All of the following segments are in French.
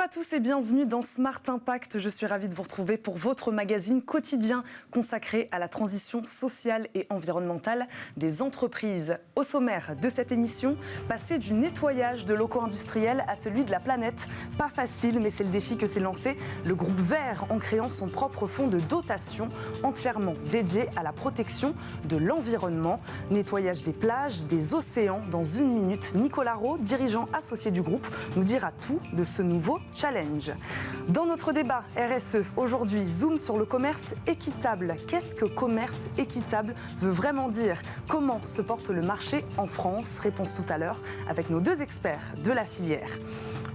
à tous et bienvenue dans Smart Impact. Je suis ravie de vous retrouver pour votre magazine quotidien consacré à la transition sociale et environnementale des entreprises. Au sommaire de cette émission, passer du nettoyage de locaux industriels à celui de la planète. Pas facile, mais c'est le défi que s'est lancé le groupe Vert en créant son propre fonds de dotation entièrement dédié à la protection de l'environnement. Nettoyage des plages, des océans. Dans une minute, Nicolas Rowe, dirigeant associé du groupe, nous dira tout de ce nouveau challenge. Dans notre débat RSE, aujourd'hui, zoom sur le commerce équitable. Qu'est-ce que commerce équitable veut vraiment dire? Comment se porte le marché en France? Réponse tout à l'heure avec nos deux experts de la filière.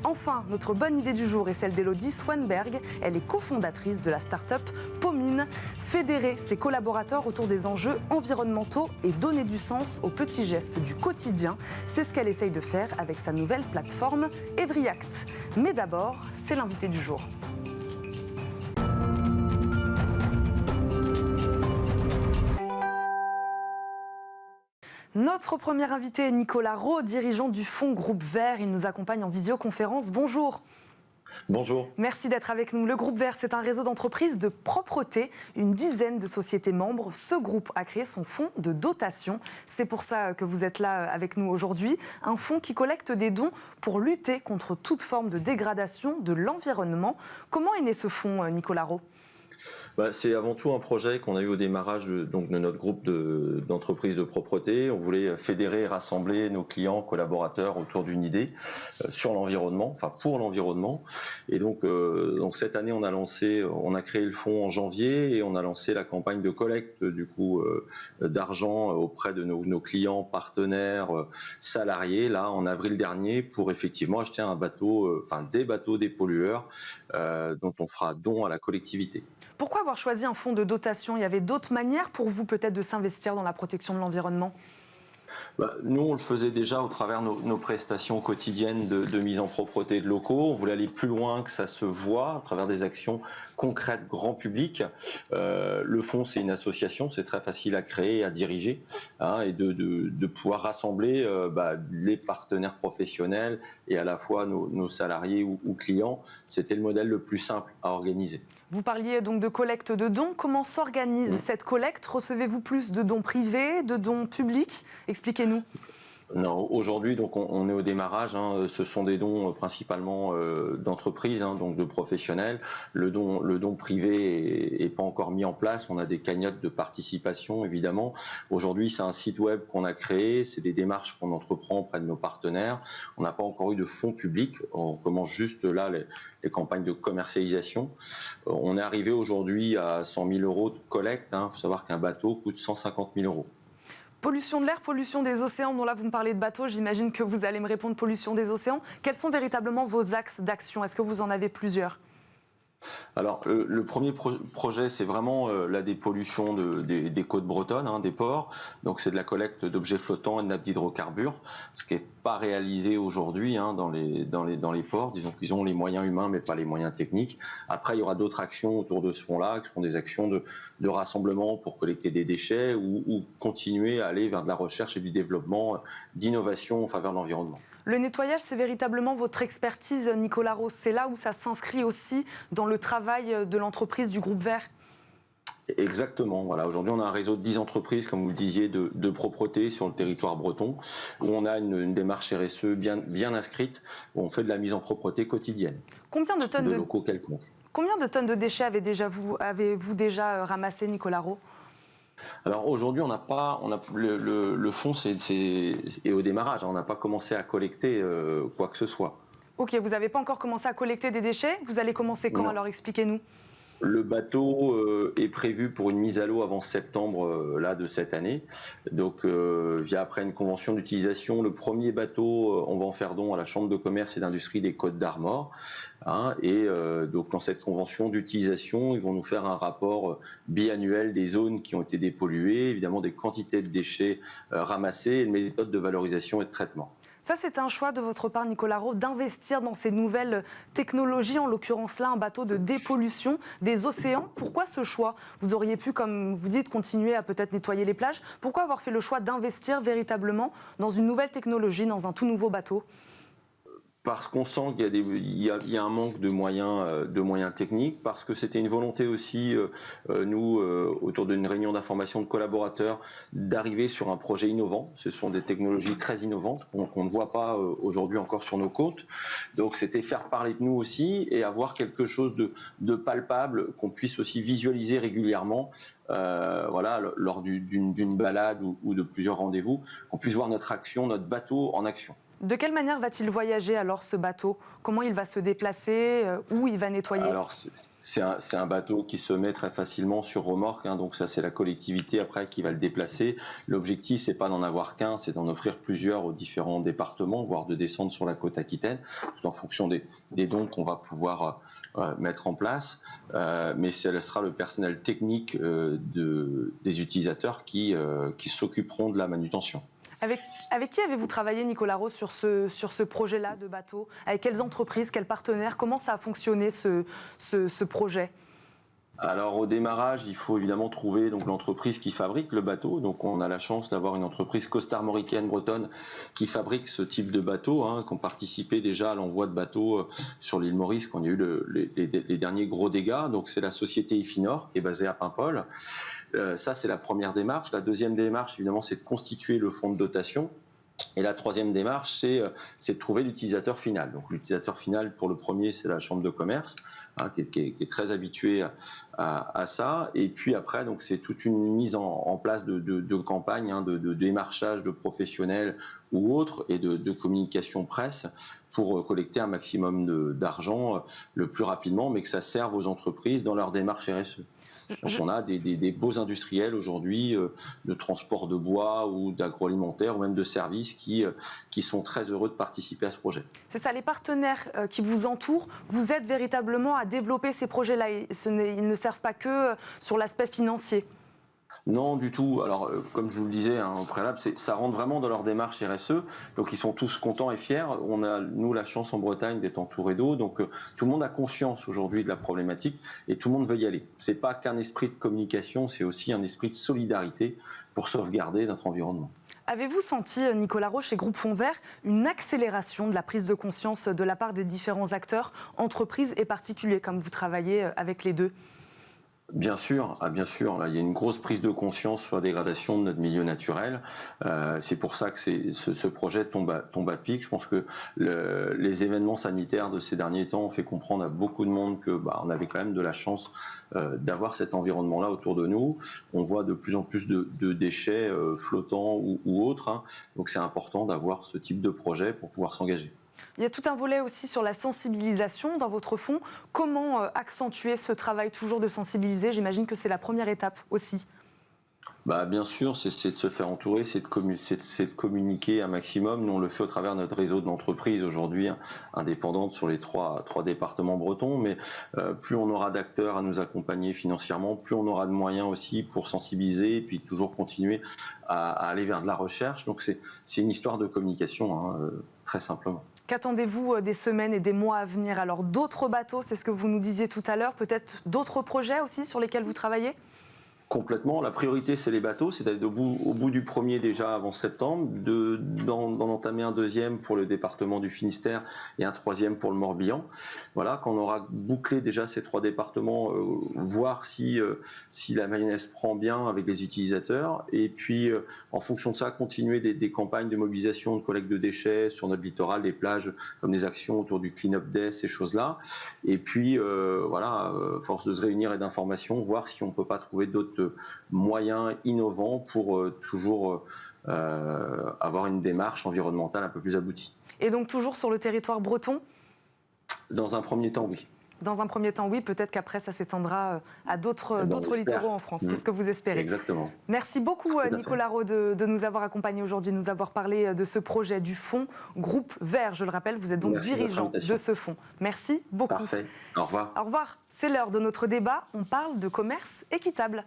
Enfin, notre bonne idée du jour est celle d'Élodie Swanberg. Elle est cofondatrice de la start-up Pomine. Fédérer ses collaborateurs autour des enjeux environnementaux et donner du sens aux petits gestes du quotidien, c'est ce qu'elle essaye de faire avec sa nouvelle plateforme Everyact. Mais d'abord, c'est l'invité du jour. Notre premier invité est Nicolas Rowe, dirigeant du fonds Groupe Vert. Il nous accompagne en visioconférence. Bonjour. Bonjour. Merci d'être avec nous. Le Groupe Vert, c'est un réseau d'entreprises de propreté, une dizaine de sociétés membres. Ce groupe a créé son fonds de dotation. C'est pour ça que vous êtes là avec nous aujourd'hui. Un fonds qui collecte des dons pour lutter contre toute forme de dégradation de l'environnement. Comment est né ce fonds, Nicolas Rowe ? C'est avant tout un projet qu'on a eu au démarrage de notre groupe d'entreprises de propreté. On voulait fédérer et rassembler nos clients, collaborateurs autour d'une idée sur l'environnement, enfin pour l'environnement. Et donc cette année, on a créé le fonds en janvier et on a lancé la campagne de collecte d'argent auprès de nos clients, partenaires, salariés, là en avril dernier, pour effectivement acheter des bateaux dépollueurs dont on fera don à la collectivité. Pourquoi avoir choisi un fonds de dotation? Il y avait d'autres manières pour vous peut-être de s'investir dans la protection de l'environnement? Nous, on le faisait déjà au travers nos prestations quotidiennes de mise en propreté de locaux. On voulait aller plus loin, que ça se voit à travers des actions concrètes, grand public. Le fonds, c'est une association, c'est très facile à créer et à diriger, et de pouvoir rassembler les partenaires professionnels et à la fois nos salariés ou clients. C'était le modèle le plus simple à organiser. Vous parliez donc de collecte de dons. Comment s'organise cette collecte? Recevez-vous plus de dons privés, de dons publics? Expliquez-nous. Non, aujourd'hui, donc on est au démarrage. Ce sont des dons principalement d'entreprises, donc de professionnels. Le don privé est pas encore mis en place. On a des cagnottes de participation, évidemment. Aujourd'hui, c'est un site web qu'on a créé. C'est des démarches qu'on entreprend auprès de nos partenaires. On n'a pas encore eu de fonds publics. On commence juste là les campagnes de commercialisation. On est arrivé aujourd'hui à 100 000 € de collecte. Il faut savoir qu'un bateau coûte 150 000 €. Pollution de l'air, pollution des océans. Bon, là, vous me parlez de bateaux, j'imagine que vous allez me répondre pollution des océans. Quels sont véritablement vos axes d'action? Est-ce que vous en avez plusieurs? Alors, le premier projet, c'est vraiment la dépollution des côtes bretonnes, des ports. Donc, c'est de la collecte d'objets flottants et de nappes d'hydrocarbures, ce qui n'est pas réalisé aujourd'hui dans les ports. Disons qu'ils ont les moyens humains, mais pas les moyens techniques. Après, il y aura d'autres actions autour de ce fonds-là, qui seront des actions de rassemblement pour collecter des déchets ou continuer à aller vers de la recherche et du développement d'innovation en faveur de l'environnement. Le nettoyage, c'est véritablement votre expertise, Nicolas Rowe. C'est là où ça s'inscrit aussi dans le travail de l'entreprise du groupe Vert. Exactement. Voilà. Aujourd'hui, on a un réseau de 10 entreprises, comme vous le disiez, de propreté sur le territoire breton, où on a une démarche RSE bien inscrite, où on fait de la mise en propreté quotidienne. Combien de tonnes de locaux quelconques. Combien de tonnes de déchets avez-vous déjà ramassé, Nicolas Rowe? Alors aujourd'hui, le fonds est au démarrage. On n'a pas commencé à collecter quoi que ce soit. Ok, vous n'avez pas encore commencé à collecter des déchets. Vous allez commencer quand? Alors expliquez-nous. Le bateau est prévu pour une mise à l'eau avant septembre de cette année. Donc, après une convention d'utilisation, le premier bateau, on va en faire don à la Chambre de commerce et d'industrie des Côtes d'Armor. Donc, dans cette convention d'utilisation, ils vont nous faire un rapport biannuel des zones qui ont été dépolluées, évidemment des quantités de déchets ramassés et de méthodes de valorisation et de traitement. Ça, c'est un choix de votre part, Nicolas Rowe, d'investir dans ces nouvelles technologies, en l'occurrence là, un bateau de dépollution des océans. Pourquoi ce choix? Vous auriez pu, comme vous dites, continuer à peut-être nettoyer les plages. Pourquoi avoir fait le choix d'investir véritablement dans une nouvelle technologie, dans un tout nouveau bateau? Parce qu'on sent qu'il y a un manque de moyens techniques, parce que c'était une volonté aussi, nous, autour d'une réunion d'information de collaborateurs, d'arriver sur un projet innovant. Ce sont des technologies très innovantes qu'on ne voit pas aujourd'hui encore sur nos côtes. Donc c'était faire parler de nous aussi et avoir quelque chose de palpable qu'on puisse aussi visualiser régulièrement. Voilà, lors d'une balade ou de plusieurs rendez-vous, qu'on puisse voir notre action, notre bateau en action. De quelle manière va-t-il voyager alors ce bateau? Comment il va se déplacer? Où il va nettoyer? Alors c'est un bateau qui se met très facilement sur remorque, hein, donc ça c'est la collectivité après qui va le déplacer. L'objectif c'est pas d'en avoir qu'un, c'est d'en offrir plusieurs aux différents départements, voire de descendre sur la côte aquitaine, tout en fonction des dons qu'on va pouvoir mettre en place. Mais ce sera le personnel technique des utilisateurs qui s'occuperont de la manutention. Avec qui avez-vous travaillé, Nicolas Rose, sur ce projet-là de bateau? Avec quelles entreprises, quels partenaires? Comment ça a fonctionné ce projet? Alors au démarrage, il faut évidemment trouver donc l'entreprise qui fabrique le bateau. Donc on a la chance d'avoir une entreprise costarmoricaine bretonne qui fabrique ce type de bateau, hein, qui ont participé déjà à l'envoi de bateaux sur l'île Maurice quand il y a eu les derniers gros dégâts. Donc c'est la société Ifinor qui est basée à Paimpol. Ça c'est la première démarche. La deuxième démarche évidemment c'est de constituer le fonds de dotation. Et la troisième démarche, c'est de trouver l'utilisateur final. Donc l'utilisateur final, pour le premier, c'est la chambre de commerce, hein, qui est très habituée à ça. Et puis après, donc c'est toute une mise en place de campagne, hein, de démarchage de professionnels ou autres, et de communication presse pour collecter un maximum d'argent le plus rapidement, mais que ça serve aux entreprises dans leur démarche RSE. Donc on a des beaux industriels aujourd'hui de transport de bois ou d'agroalimentaire ou même de services qui sont très heureux de participer à ce projet. C'est ça, les partenaires qui vous entourent vous aident véritablement à développer ces projets-là. Ils ne servent pas que sur l'aspect financier. Non, du tout. Alors, comme je vous le disais hein, au préalable, ça rentre vraiment dans leur démarche RSE. Donc, ils sont tous contents et fiers. On a, nous, la chance en Bretagne d'être entourés d'eau. Donc, tout le monde a conscience aujourd'hui de la problématique et tout le monde veut y aller. Ce n'est pas qu'un esprit de communication, c'est aussi un esprit de solidarité pour sauvegarder notre environnement. Avez-vous senti, Nicolas Rose, chez Groupe Fonds Vert, une accélération de la prise de conscience de la part des différents acteurs, entreprises et particuliers, comme vous travaillez avec les deux? Bien sûr, bien sûr. Là, il y a une grosse prise de conscience sur la dégradation de notre milieu naturel. C'est pour ça que ce projet tombe à pic. Je pense que les événements sanitaires de ces derniers temps ont fait comprendre à beaucoup de monde que on avait quand même de la chance d'avoir cet environnement-là autour de nous. On voit de plus en plus de déchets flottants ou autres. Hein. Donc c'est important d'avoir ce type de projet pour pouvoir s'engager. Il y a tout un volet aussi sur la sensibilisation dans votre fonds. Comment accentuer ce travail toujours de sensibiliser? J'imagine que c'est la première étape aussi. Bien sûr, c'est de se faire entourer, c'est de communiquer un maximum. Nous, on le fait au travers de notre réseau d'entreprises aujourd'hui indépendantes sur les trois départements bretons. Mais plus on aura d'acteurs à nous accompagner financièrement, plus on aura de moyens aussi pour sensibiliser et puis toujours continuer à aller vers de la recherche. Donc c'est une histoire de communication, hein, très simplement. Qu'attendez-vous des semaines et des mois à venir? Alors d'autres bateaux, c'est ce que vous nous disiez tout à l'heure, peut-être d'autres projets aussi sur lesquels vous travaillez? Complètement. La priorité, c'est les bateaux, c'est d'aller au bout du premier déjà avant septembre, d'en entamer un deuxième pour le département du Finistère et un troisième pour le Morbihan. Voilà, quand on aura bouclé déjà ces trois départements, voir si la mayonnaise prend bien avec les utilisateurs, et puis en fonction de ça, continuer des campagnes de mobilisation, de collecte de déchets sur notre littoral, des plages, comme des actions autour du clean-up day, ces choses-là. Et puis voilà, force de se réunir et d'informations, voir si on ne peut pas trouver d'autres moyens innovants pour toujours avoir une démarche environnementale un peu plus aboutie. Et donc toujours sur le territoire breton? Dans un premier temps, oui. Dans un premier temps, oui. Peut-être qu'après, ça s'étendra à d'autres littoraux en France. C'est ce que vous espérez. Exactement. Merci beaucoup, Nicolas Rose, de nous avoir accompagnés aujourd'hui, de nous avoir parlé de ce projet du fonds Groupe Vert. Je le rappelle, vous êtes donc dirigeant de ce fonds. Merci beaucoup. Parfait. Au revoir. Au revoir. C'est l'heure de notre débat. On parle de commerce équitable.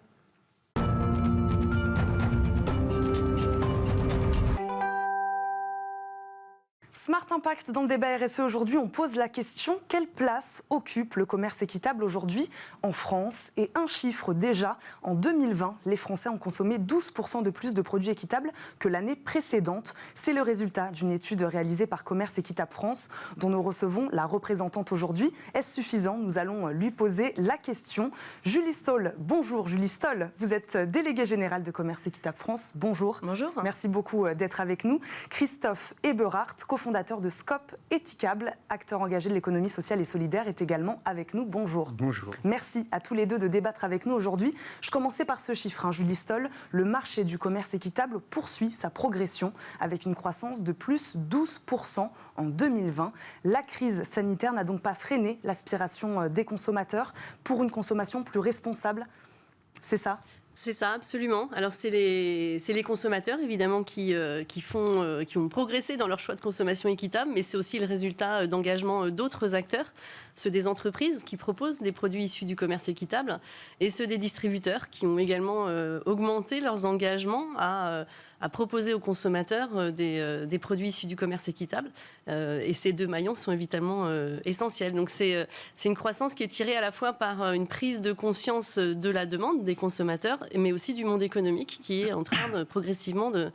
Smart Impact dans le débat RSE aujourd'hui, on pose la question: quelle place occupe le commerce équitable aujourd'hui en France? Et un chiffre déjà, en 2020, les Français ont consommé 12% de plus de produits équitables que l'année précédente. C'est le résultat d'une étude réalisée par Commerce Équitable France, dont nous recevons la représentante aujourd'hui. Est-ce suffisant? Nous allons lui poser la question. Julie Stoll, bonjour. Julie Stoll, vous êtes déléguée générale de Commerce Équitable France. Bonjour. Bonjour. Merci beaucoup d'être avec nous. Christophe Eberhardt, cofondateur de Scope Éthicable, acteur engagé de l'économie sociale et solidaire, est également avec nous. Bonjour. Bonjour. Merci à tous les deux de débattre avec nous aujourd'hui. Je commençais par ce chiffre, Julie Stoll. Le marché du commerce équitable poursuit sa progression avec une croissance de plus 12% en 2020. La crise sanitaire n'a donc pas freiné l'aspiration des consommateurs pour une consommation plus responsable. C'est ça ? C'est ça, absolument. Alors, c'est les consommateurs, évidemment, qui ont progressé dans leur choix de consommation équitable, mais c'est aussi le résultat d'engagement d'autres acteurs, ceux des entreprises qui proposent des produits issus du commerce équitable, et ceux des distributeurs qui ont également augmenté leurs engagements à proposer aux consommateurs des produits issus du commerce équitable. Et ces deux maillons sont évidemment essentiels. Donc c'est une croissance qui est tirée à la fois par une prise de conscience de la demande des consommateurs, mais aussi du monde économique qui est en train progressivement de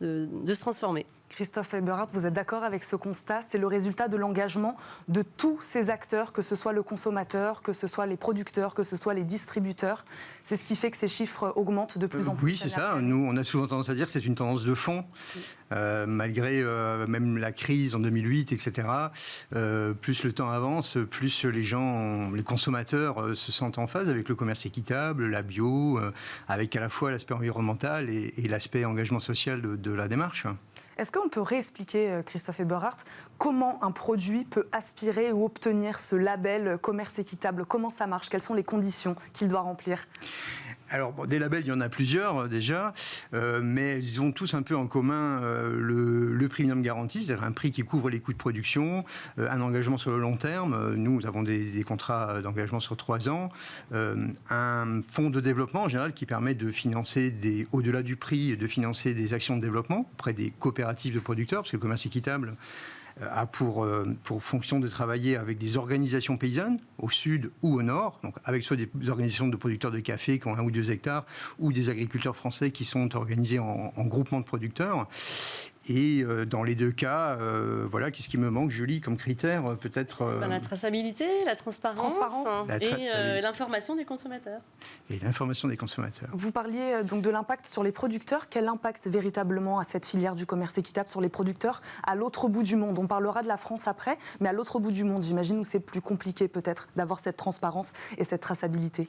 se transformer. Christophe Eberhardt, vous êtes d'accord avec ce constat? C'est le résultat de l'engagement de tous ces acteurs, que ce soit le consommateur, que ce soit les producteurs, que ce soit les distributeurs. C'est ce qui fait que ces chiffres augmentent de plus en plus. Oui, c'est ça. Nous, on a souvent tendance à dire que c'est une tendance de fond. Malgré même la crise en 2008, etc., plus le temps avance, plus les consommateurs se sentent en phase avec le commerce équitable, la bio, avec à la fois l'aspect environnemental et l'aspect engagement social de la démarche. Est-ce qu'on peut réexpliquer, Christophe Eberhardt, comment un produit peut aspirer ou obtenir ce label commerce équitable? Comment ça marche? Quelles sont les conditions qu'il doit remplir? Alors, des labels, il y en a plusieurs déjà, mais ils ont tous un peu en commun le premium garanti, c'est-à-dire un prix qui couvre les coûts de production, un engagement sur le long terme. Nous avons des contrats d'engagement sur 3 ans, un fonds de développement en général qui permet de financer, au-delà du prix, de financer des actions de développement auprès des coopératives de producteurs, parce que le commerce équitable a pour fonction de travailler avec des organisations paysannes au sud ou au nord, donc avec soit des organisations de producteurs de café qui ont 1 ou 2 hectares, ou des agriculteurs français qui sont organisés en groupement de producteurs. Et dans les 2 cas, voilà, qu'est-ce qui me manque, Julie, comme critère? Peut-être la traçabilité, la transparence. Et l'information des consommateurs. Et l'information des consommateurs. Vous parliez donc de l'impact sur les producteurs. Quel impact véritablement à cette filière du commerce équitable sur les producteurs à l'autre bout du monde? On parlera de la France après, mais à l'autre bout du monde, j'imagine, où c'est plus compliqué peut-être d'avoir cette transparence et cette traçabilité.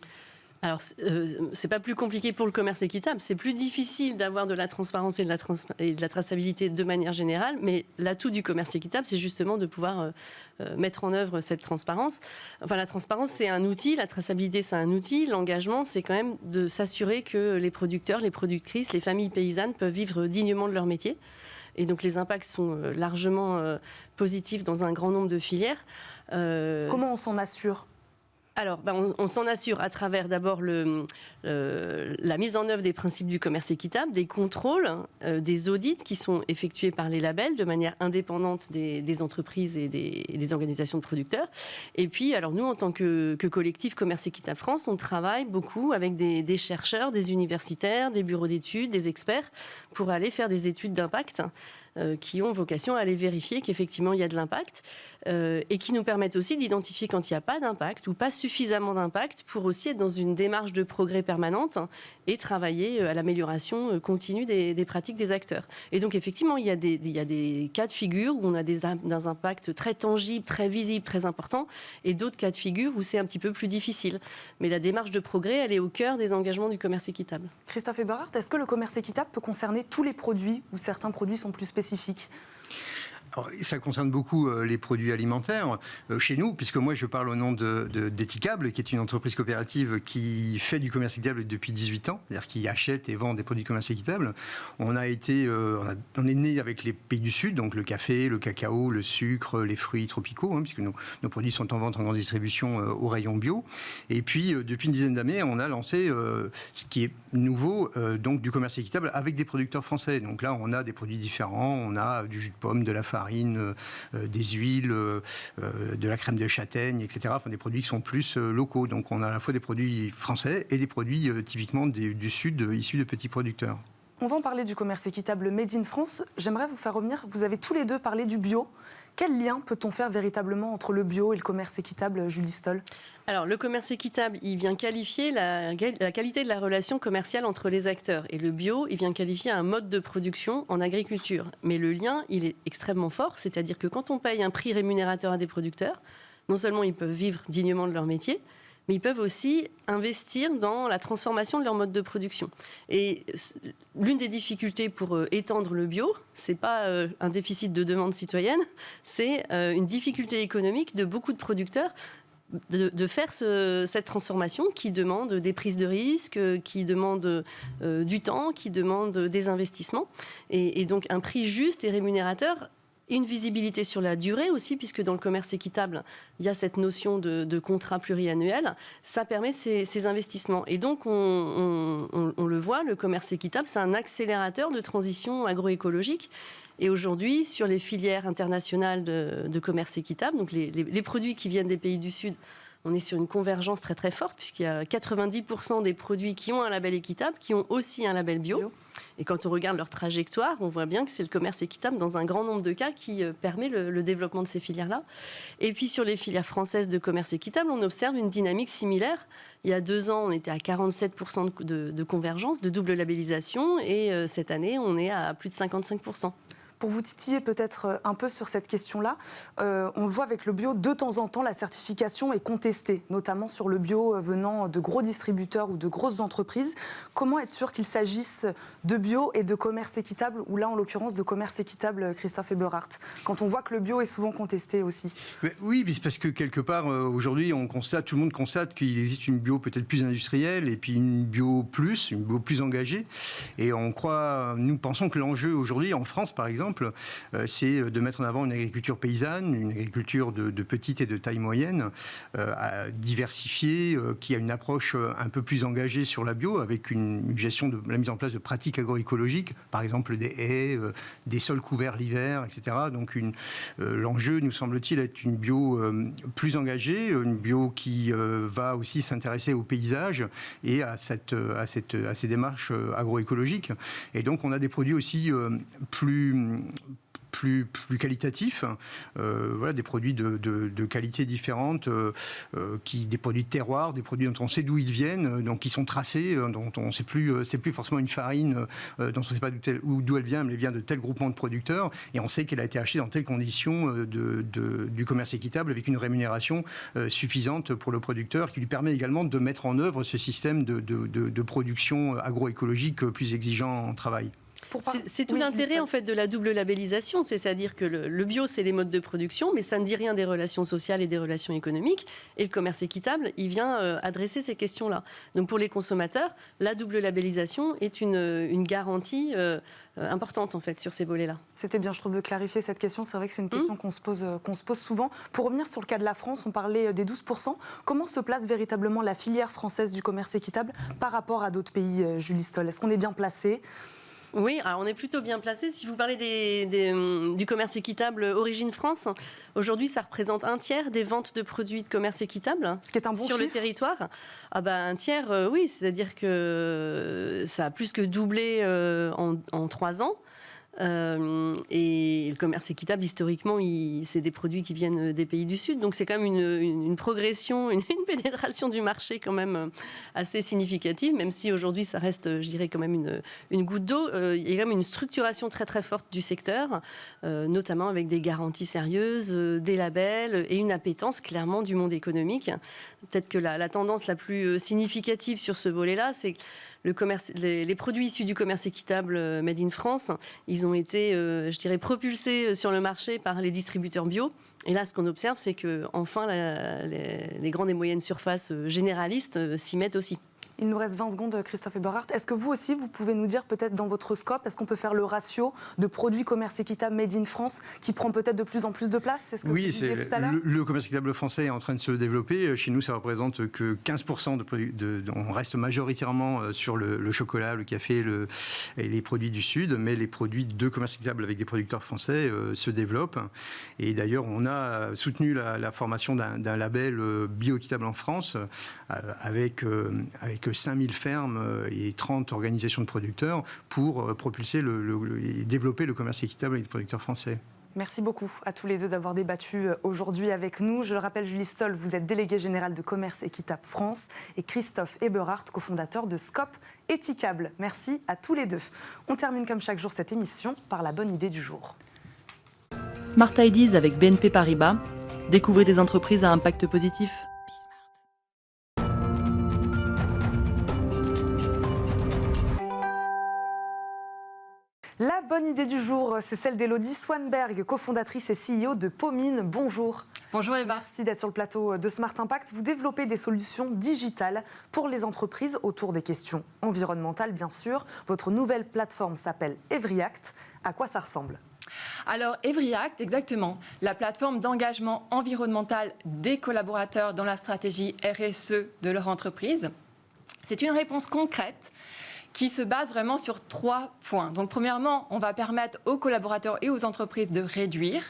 Alors, c'est pas plus compliqué pour le commerce équitable, c'est plus difficile d'avoir de la transparence et de la traçabilité de manière générale, mais l'atout du commerce équitable, c'est justement de pouvoir mettre en œuvre cette transparence. Enfin, la transparence, c'est un outil, la traçabilité, c'est un outil, l'engagement, c'est quand même de s'assurer que les producteurs, les productrices, les familles paysannes peuvent vivre dignement de leur métier. Et donc, les impacts sont largement positifs dans un grand nombre de filières. Comment on s'en assure ? Alors, on s'en assure à travers d'abord la mise en œuvre des principes du commerce équitable, des contrôles, des audits qui sont effectués par les labels de manière indépendante des entreprises et des organisations de producteurs. Et puis, alors nous, en tant que collectif Commerce Équitable France, on travaille beaucoup avec des chercheurs, des universitaires, des bureaux d'études, des experts pour aller faire des études d'impact qui ont vocation à aller vérifier qu'effectivement il y a de l'impact et qui nous permettent aussi d'identifier quand il n'y a pas d'impact ou pas suffisamment d'impact pour aussi être dans une démarche de progrès permanente et travailler à l'amélioration continue des pratiques des acteurs. Et donc effectivement il y a des cas de figure où on a des impacts très tangibles, très visibles, très importants et d'autres cas de figure où c'est un petit peu plus difficile. Mais la démarche de progrès, elle est au cœur des engagements du commerce équitable. Christophe Eberhardt, est-ce que le commerce équitable peut concerner tous les produits ou certains produits sont plus spécifiques? Alors, ça concerne beaucoup les produits alimentaires chez nous, puisque moi je parle au nom d'Éthicable, qui est une entreprise coopérative qui fait du commerce équitable depuis 18 ans, c'est-à-dire qui achète et vend des produits de commerce équitable. On est né avec les pays du Sud, donc le café, le cacao, le sucre, les fruits tropicaux, puisque nos produits sont en vente en grande distribution au rayon bio. Et puis depuis une dizaine d'années, on a lancé ce qui est nouveau, donc du commerce équitable avec des producteurs français. Donc là, on a des produits différents, on a du jus de pomme, de la farine, farines, des huiles, de la crème de châtaigne, etc. Enfin, des produits qui sont plus locaux. Donc on a à la fois des produits français et des produits typiquement du Sud, issus de petits producteurs. On va en parler du commerce équitable Made in France. J'aimerais vous faire revenir, vous avez tous les deux parlé du bio. Quel lien peut-on faire véritablement entre le bio et le commerce équitable, Julie Stoll ? Alors, le commerce équitable, il vient qualifier la qualité de la relation commerciale entre les acteurs. Et le bio, il vient qualifier un mode de production en agriculture. Mais le lien, il est extrêmement fort. C'est-à-dire que quand on paye un prix rémunérateur à des producteurs, non seulement ils peuvent vivre dignement de leur métier, mais ils peuvent aussi investir dans la transformation de leur mode de production. Et l'une des difficultés pour étendre le bio, ce n'est pas un déficit de demande citoyenne, c'est une difficulté économique de beaucoup de producteurs de faire cette transformation qui demande des prises de risques, qui demande du temps, qui demande des investissements. Et donc un prix juste et rémunérateur, une visibilité sur la durée aussi, puisque dans le commerce équitable, il y a cette notion de contrat pluriannuel. Ça permet ces investissements. Et donc, on le voit, le commerce équitable, c'est un accélérateur de transition agroécologique. Et aujourd'hui, sur les filières internationales de commerce équitable, donc les produits qui viennent des pays du Sud, on est sur une convergence très très forte, puisqu'il y a 90% des produits qui ont un label équitable, qui ont aussi un label bio. Et quand on regarde leur trajectoire, on voit bien que c'est le commerce équitable dans un grand nombre de cas qui permet le développement de ces filières-là. Et puis sur les filières françaises de commerce équitable, on observe une dynamique similaire. Il y a 2 ans, on était à 47% de convergence, de double labellisation, et cette année, on est à plus de 55%. Pour vous titiller peut-être un peu sur cette question-là, on le voit avec le bio, de temps en temps, la certification est contestée, notamment sur le bio venant de gros distributeurs ou de grosses entreprises. Comment être sûr qu'il s'agisse de bio et de commerce équitable, ou là, en l'occurrence, de commerce équitable, Christophe Eberhardt, quand on voit que le bio est souvent contesté aussi? Mais oui, c'est parce que quelque part, aujourd'hui, tout le monde constate qu'il existe une bio peut-être plus industrielle et puis une bio plus engagée. Et nous pensons que l'enjeu aujourd'hui, en France par exemple, c'est de mettre en avant une agriculture paysanne, une agriculture de petite et de taille moyenne, diversifiée, qui a une approche un peu plus engagée sur la bio, avec une gestion de la mise en place de pratiques agroécologiques, par exemple des haies, des sols couverts l'hiver, etc. Donc l'enjeu, nous semble-t-il, est une bio plus engagée, une bio qui va aussi s'intéresser au paysage et à ces démarches agroécologiques. Et donc on a des produits aussi plus qualitatifs, des produits de qualité différente, des produits de terroir, des produits dont on sait d'où ils viennent, donc qui sont tracés, dont on ne sait plus, c'est plus forcément une farine dont on ne sait pas d'où elle vient, mais elle vient de tel groupement de producteurs, et on sait qu'elle a été achetée dans telles conditions du commerce équitable, avec une rémunération suffisante pour le producteur, qui lui permet également de mettre en œuvre ce système de production agroécologique plus exigeant en travail. C'est tout l'intérêt en fait de la double labellisation, c'est-à-dire que le bio c'est les modes de production, mais ça ne dit rien des relations sociales et des relations économiques. Et le commerce équitable, il vient adresser ces questions-là. Donc pour les consommateurs, la double labellisation est une garantie importante en fait sur ces volets-là. C'était bien, je trouve, de clarifier cette question. C'est vrai que c'est une question qu'on se pose souvent. Pour revenir sur le cas de la France, on parlait des 12%. Comment se place véritablement la filière française du commerce équitable par rapport à d'autres pays, Julie Stoll? Est-ce qu'on est bien placé? Oui, alors on est plutôt bien placé. Si vous parlez du commerce équitable Origine France, aujourd'hui ça représente 1/3 des ventes de produits de commerce équitable. Ce qui est un bon sur chiffre. Le territoire. Ah bah, 1/3, oui, c'est-à-dire que ça a plus que doublé en 3 ans. Et le commerce équitable, historiquement, c'est des produits qui viennent des pays du Sud. Donc c'est quand même une progression, une pénétration du marché quand même assez significative, même si aujourd'hui ça reste, je dirais, quand même une goutte d'eau. Il y a quand même une structuration très très forte du secteur, notamment avec des garanties sérieuses, des labels et une appétence clairement du monde économique. Peut-être que la tendance la plus significative sur ce volet-là, c'est que les produits issus du commerce équitable Made in France, ils ont été, je dirais, propulsés sur le marché par les distributeurs bio. Et là, ce qu'on observe, c'est que enfin, les grandes et moyennes surfaces généralistes s'y mettent aussi. Il nous reste 20 secondes, Christophe Eberhardt. Est-ce que vous aussi, vous pouvez nous dire peut-être dans votre scope, est-ce qu'on peut faire le ratio de produits commerce équitable made in France qui prend peut-être de plus en plus de place? C'est ce que vous disiez tout à l'heure. Le commerce équitable français est en train de se développer. Chez nous, ça représente que 15% de produits. On reste majoritairement sur le chocolat, le café et les produits du Sud, mais les produits de commerce équitable avec des producteurs français se développent. Et d'ailleurs, on a soutenu la formation d'un label bio-équitable en France avec 5000 fermes et 30 organisations de producteurs pour propulser et développer le commerce équitable avec les producteurs français. Merci beaucoup à tous les deux d'avoir débattu aujourd'hui avec nous. Je le rappelle, Julie Stoll, vous êtes déléguée générale de Commerce Équitable France et Christophe Eberhardt, cofondateur de Scope Éthicable. Merci à tous les deux. On termine comme chaque jour cette émission par la bonne idée du jour. Smart Ideas avec BNP Paribas. Découvrez des entreprises à impact positif. La bonne idée du jour, c'est celle d'Élodie Swanberg, cofondatrice et CEO de Pomine. Bonjour. Bonjour Eva. Merci d'être sur le plateau de Smart Impact. Vous développez des solutions digitales pour les entreprises autour des questions environnementales, bien sûr. Votre nouvelle plateforme s'appelle EveryAct. À quoi ça ressemble ? Alors EveryAct, exactement, la plateforme d'engagement environnemental des collaborateurs dans la stratégie RSE de leur entreprise. C'est une réponse concrète qui se base vraiment sur 3 points. Donc, premièrement, on va permettre aux collaborateurs et aux entreprises de réduire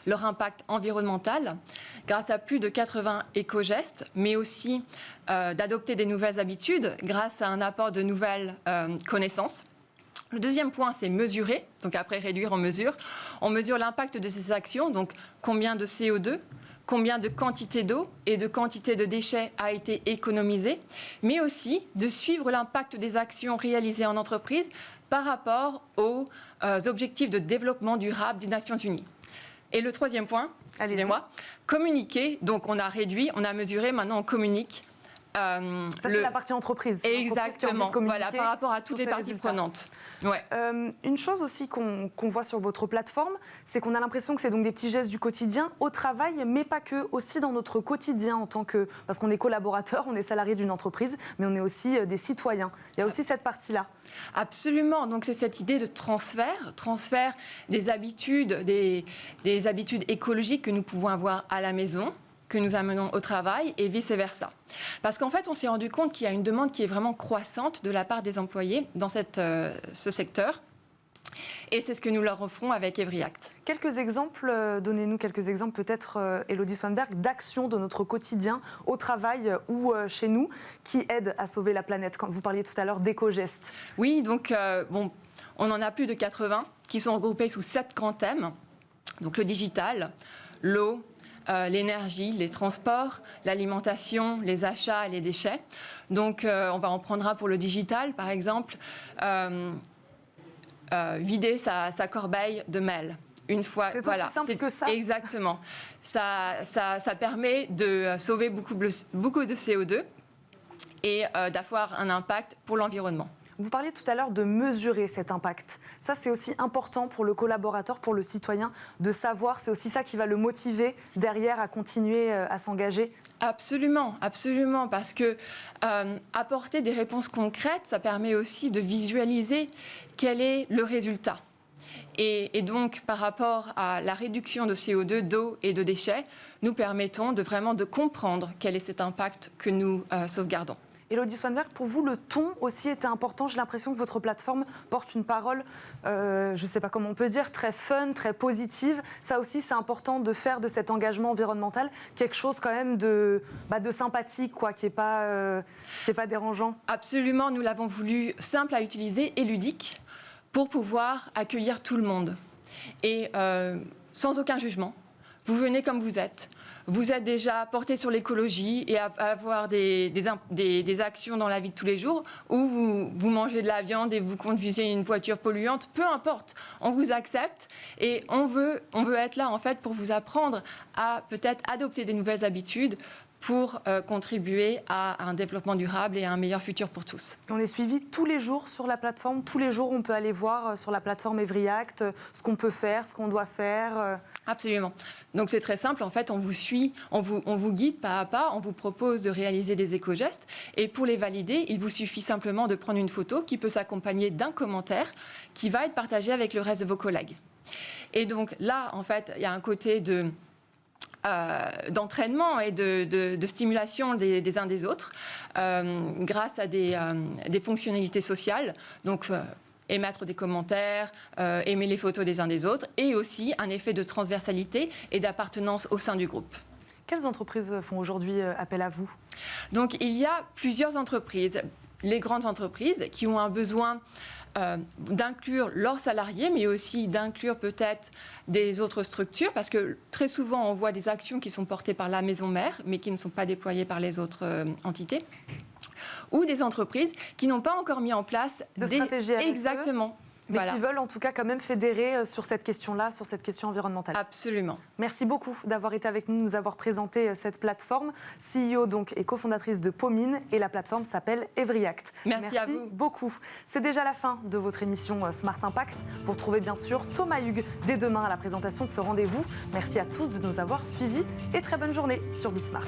leur impact environnemental grâce à plus de 80 éco-gestes, mais aussi d'adopter des nouvelles habitudes grâce à un apport de nouvelles connaissances. Le deuxième point, c'est mesurer. Donc, après réduire, on mesure l'impact de ces actions. Donc, combien de CO2, combien de quantité d'eau et de quantité de déchets a été économisé, mais aussi de suivre l'impact des actions réalisées en entreprise par rapport aux objectifs de développement durable des Nations Unies. Et le troisième point, excusez-moi, communiquer. Donc on a réduit, on a mesuré, maintenant on communique. Ça, c'est la partie entreprise. Exactement, voilà, par rapport à toutes les parties prenantes. Ouais. Une chose aussi qu'on voit sur votre plateforme, c'est qu'on a l'impression que c'est donc des petits gestes du quotidien au travail, mais pas que, aussi dans notre quotidien en tant que... Parce qu'on est collaborateur, on est salarié d'une entreprise, mais on est aussi des citoyens. Il y a aussi cette partie-là. Absolument, donc c'est cette idée de transfert des habitudes, des habitudes écologiques que nous pouvons avoir à la maison, que nous amenons au travail et vice-versa. Parce qu'en fait, on s'est rendu compte qu'il y a une demande qui est vraiment croissante de la part des employés dans ce secteur. Et c'est ce que nous leur offrons avec EveryAct. Quelques exemples, donnez-nous quelques exemples peut-être, Élodie Swanberg, d'actions de notre quotidien au travail ou chez nous qui aident à sauver la planète. Quand vous parliez tout à l'heure d'éco-gestes. Oui, donc on en a plus de 80 qui sont regroupés sous 7 grands thèmes. Donc le digital, l'eau, l'énergie, les transports, l'alimentation, les achats et les déchets. Donc, on va en prendre un pour le digital, par exemple, vider sa corbeille de mail. Une fois, c'est aussi simple que ça. Exactement. Ça permet de sauver beaucoup de CO2 et d'avoir un impact pour l'environnement. Vous parliez tout à l'heure de mesurer cet impact. Ça, c'est aussi important pour le collaborateur, pour le citoyen, de savoir. C'est aussi ça qui va le motiver derrière à continuer à s'engager. Absolument, absolument. Parce que apporter des réponses concrètes, ça permet aussi de visualiser quel est le résultat. Et donc, par rapport à la réduction de CO2, d'eau et de déchets, nous permettons vraiment de comprendre quel est cet impact que nous sauvegardons. Élodie Swanberg, pour vous, le ton aussi était important. J'ai l'impression que votre plateforme porte une parole, je ne sais pas comment on peut dire, très fun, très positive. Ça aussi, c'est important de faire de cet engagement environnemental quelque chose quand même de sympathique, quoi, qui n'est pas dérangeant. Absolument, nous l'avons voulu simple à utiliser et ludique pour pouvoir accueillir tout le monde. Et sans aucun jugement. Vous venez comme vous êtes. Vous êtes déjà porté sur l'écologie et à avoir des actions dans la vie de tous les jours, ou vous mangez de la viande et vous conduisez une voiture polluante, peu importe, on vous accepte et on veut être là en fait pour vous apprendre à peut-être adopter des nouvelles habitudes pour contribuer à un développement durable et à un meilleur futur pour tous. On est suivi tous les jours sur la plateforme. Tous les jours, on peut aller voir sur la plateforme EveryAct ce qu'on peut faire, ce qu'on doit faire. Absolument. Donc c'est très simple. En fait, on vous suit, on vous guide pas à pas, on vous propose de réaliser des éco-gestes. Et pour les valider, il vous suffit simplement de prendre une photo qui peut s'accompagner d'un commentaire qui va être partagé avec le reste de vos collègues. Et donc là, en fait, il y a un côté d'entraînement et de stimulation des uns des autres grâce à des fonctionnalités sociales. Donc, émettre des commentaires, aimer les photos des uns des autres, et aussi un effet de transversalité et d'appartenance au sein du groupe. Quelles entreprises font aujourd'hui appel à vous? Donc, il y a plusieurs entreprises. Les grandes entreprises qui ont un besoin d'inclure leurs salariés, mais aussi d'inclure peut-être des autres structures, parce que très souvent, on voit des actions qui sont portées par la maison mère, mais qui ne sont pas déployées par les autres entités, ou des entreprises qui n'ont pas encore mis en place de stratégie RSE. Exactement. Mais voilà, qui veulent en tout cas quand même fédérer sur cette question-là, sur cette question environnementale. Absolument. Merci beaucoup d'avoir été avec nous, nous avoir présenté cette plateforme. CEO donc et cofondatrice de Pomine, et la plateforme s'appelle EveryAct. Merci à vous beaucoup. C'est déjà la fin de votre émission Smart Impact. Vous retrouvez bien sûr Thomas Hugues dès demain à la présentation de ce rendez-vous. Merci à tous de nous avoir suivis et très bonne journée sur Bismart.